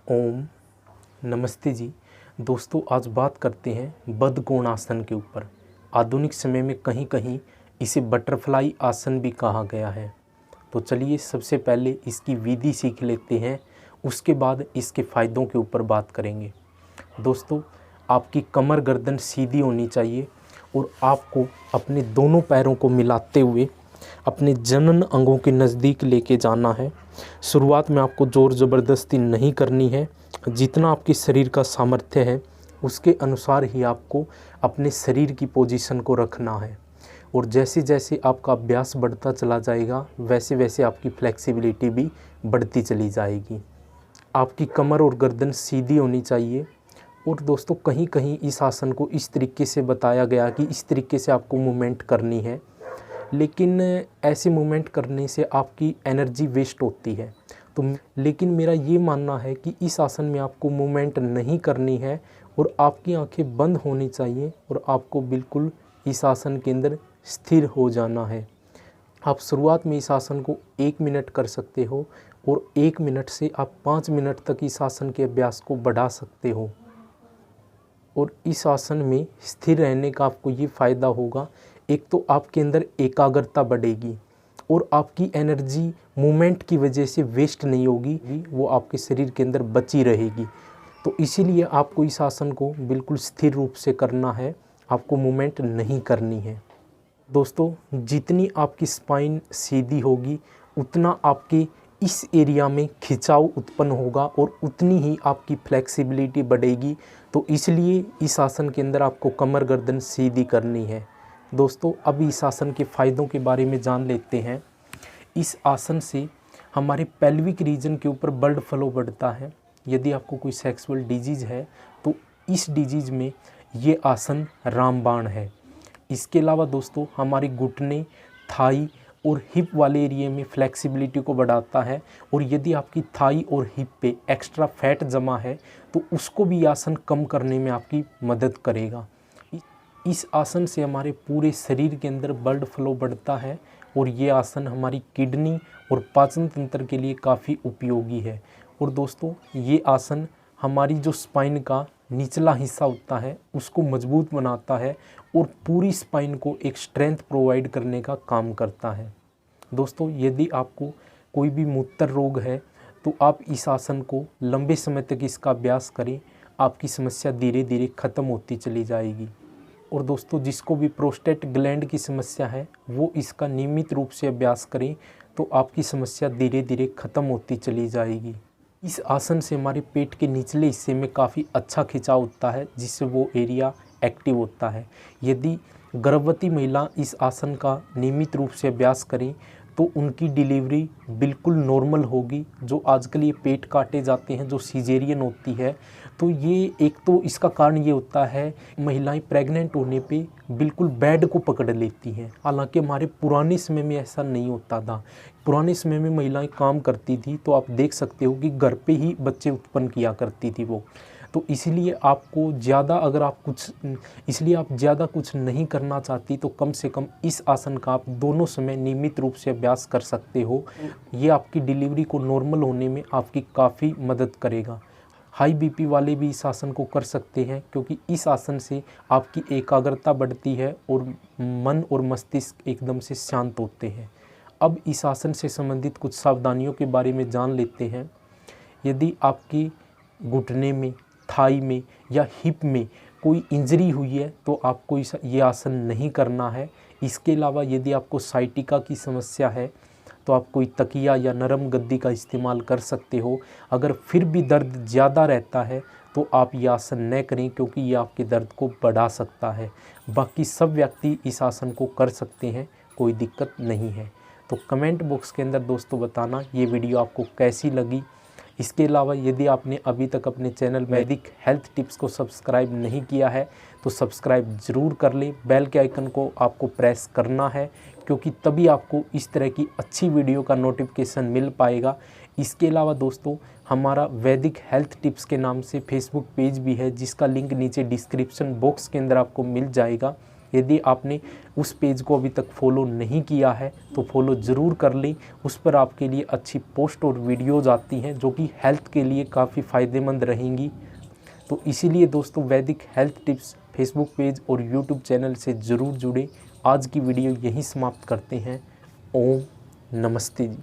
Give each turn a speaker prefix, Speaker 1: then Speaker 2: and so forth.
Speaker 1: ओम नमस्ते जी। दोस्तों, आज बात करते हैं बद्धकोण आसन के ऊपर। आधुनिक समय में कहीं कहीं इसे बटरफ्लाई आसन भी कहा गया है। तो चलिए सबसे पहले इसकी विधि सीख लेते हैं, उसके बाद इसके फ़ायदों के ऊपर बात करेंगे। दोस्तों, आपकी कमर गर्दन सीधी होनी चाहिए और आपको अपने दोनों पैरों को मिलाते हुए अपने जनन अंगों के नज़दीक लेके जाना है। शुरुआत में आपको ज़ोर ज़बरदस्ती नहीं करनी है। जितना आपके शरीर का सामर्थ्य है उसके अनुसार ही आपको अपने शरीर की पोजीशन को रखना है। और जैसे जैसे आपका अभ्यास बढ़ता चला जाएगा वैसे वैसे आपकी फ्लेक्सिबिलिटी भी बढ़ती चली जाएगी। आपकी कमर और गर्दन सीधी होनी चाहिए। और दोस्तों, कहीं कहीं इस आसन को इस तरीके से बताया गया कि इस तरीके से आपको मूवमेंट करनी है, लेकिन ऐसे मूवमेंट करने से आपकी एनर्जी वेस्ट होती है। तो लेकिन मेरा ये मानना है कि इस आसन में आपको मूवमेंट नहीं करनी है और आपकी आंखें बंद होनी चाहिए और आपको बिल्कुल इस आसन के अंदर स्थिर हो जाना है। आप शुरुआत में इस आसन को 1 मिनट कर सकते हो और 1 मिनट से आप 5 मिनट तक इस आसन के अभ्यास को बढ़ा सकते हो। और इस आसन में स्थिर रहने का आपको ये फ़ायदा होगा, एक तो आपके अंदर एकाग्रता बढ़ेगी और आपकी एनर्जी मूवमेंट की वजह से वेस्ट नहीं होगी, वो आपके शरीर के अंदर बची रहेगी। तो इसीलिए आपको इस आसन को बिल्कुल स्थिर रूप से करना है, आपको मूवमेंट नहीं करनी है। दोस्तों, जितनी आपकी स्पाइन सीधी होगी उतना आपके इस एरिया में खिंचाव उत्पन्न होगा और उतनी ही आपकी फ्लेक्सिबिलिटी बढ़ेगी। तो इसलिए इस आसन के अंदर आपको कमर गर्दन सीधी करनी है। दोस्तों, अब इस आसन के फ़ायदों के बारे में जान लेते हैं। इस आसन से हमारे पेल्विक रीजन के ऊपर ब्लड फ्लो बढ़ता है। यदि आपको कोई सेक्सुअल डिजीज़ है तो इस डिजीज़ में ये आसन रामबाण है। इसके अलावा दोस्तों, हमारे घुटने, थाई और हिप वाले एरिया में फ्लेक्सिबिलिटी को बढ़ाता है। और यदि आपकी थाई और हिप पे एक्स्ट्रा फैट जमा है तो उसको भी आसन कम करने में आपकी मदद करेगा। इस आसन से हमारे पूरे शरीर के अंदर ब्लड फ्लो बढ़ता है और ये आसन हमारी किडनी और पाचन तंत्र के लिए काफ़ी उपयोगी है। और दोस्तों, ये आसन हमारी जो स्पाइन का निचला हिस्सा होता है उसको मजबूत बनाता है और पूरी स्पाइन को एक स्ट्रेंथ प्रोवाइड करने का काम करता है। दोस्तों, यदि आपको कोई भी मूत्र रोग है तो आप इस आसन को लंबे समय तक इसका अभ्यास करें, आपकी समस्या धीरे धीरे ख़त्म होती चली जाएगी। और दोस्तों, जिसको भी प्रोस्टेट ग्लैंड की समस्या है वो इसका नियमित रूप से अभ्यास करें तो आपकी समस्या धीरे धीरे ख़त्म होती चली जाएगी। इस आसन से हमारे पेट के निचले हिस्से में काफ़ी अच्छा खिंचाव होता है जिससे वो एरिया एक्टिव होता है। यदि गर्भवती महिला इस आसन का नियमित रूप से अभ्यास करें तो उनकी डिलीवरी बिल्कुल नॉर्मल होगी। जो आजकल ये पेट काटे जाते हैं, जो सीजेरियन होती है, तो ये एक तो इसका कारण ये होता है महिलाएं प्रेग्नेंट होने पे बिल्कुल बेड को पकड़ लेती हैं। हालांकि हमारे पुराने समय में ऐसा नहीं होता था। पुराने समय में महिलाएं काम करती थी तो आप देख सकते हो कि घर पे ही बच्चे उत्पन्न किया करती थी वो। तो इसलिए आपको ज़्यादा अगर आप ज़्यादा कुछ नहीं करना चाहती तो कम से कम इस आसन का आप दोनों समय नियमित रूप से अभ्यास कर सकते हो। ये आपकी डिलीवरी को नॉर्मल होने में आपकी काफ़ी मदद करेगा। हाई बीपी वाले भी इस आसन को कर सकते हैं क्योंकि इस आसन से आपकी एकाग्रता बढ़ती है और मन और मस्तिष्क एकदम से शांत होते हैं। अब इस आसन से संबंधित कुछ सावधानियों के बारे में जान लेते हैं। यदि आपकी घुटने में, थाई में या हिप में कोई इंजरी हुई है तो आपको ये आसन नहीं करना है। इसके अलावा यदि आपको साइटिका की समस्या है तो आप कोई तकिया या नरम गद्दी का इस्तेमाल कर सकते हो। अगर फिर भी दर्द ज़्यादा रहता है तो आप ये आसन न करें क्योंकि ये आपके दर्द को बढ़ा सकता है। बाकी सब व्यक्ति इस आसन को कर सकते हैं, कोई दिक्कत नहीं है। तो कमेंट बॉक्स के अंदर दोस्तों बताना ये वीडियो आपको कैसी लगी। इसके अलावा यदि आपने अभी तक अपने चैनल वैदिक हेल्थ टिप्स को सब्सक्राइब नहीं किया है तो सब्सक्राइब ज़रूर कर लें। बेल के आइकन को आपको प्रेस करना है क्योंकि तभी आपको इस तरह की अच्छी वीडियो का नोटिफिकेशन मिल पाएगा। इसके अलावा दोस्तों, हमारा वैदिक हेल्थ टिप्स के नाम से फेसबुक पेज भी है जिसका लिंक नीचे डिस्क्रिप्शन बॉक्स के अंदर आपको मिल जाएगा। यदि आपने उस पेज को अभी तक फॉलो नहीं किया है तो फॉलो ज़रूर कर लें। उस पर आपके लिए अच्छी पोस्ट और वीडियोज़ आती हैं जो कि हेल्थ के लिए काफ़ी फ़ायदेमंद रहेंगी। तो इसीलिए दोस्तों वैदिक हेल्थ टिप्स फेसबुक पेज और यूट्यूब चैनल से ज़रूर जुड़ें। आज की वीडियो यहीं समाप्त करते हैं। ओम नमस्ते जी।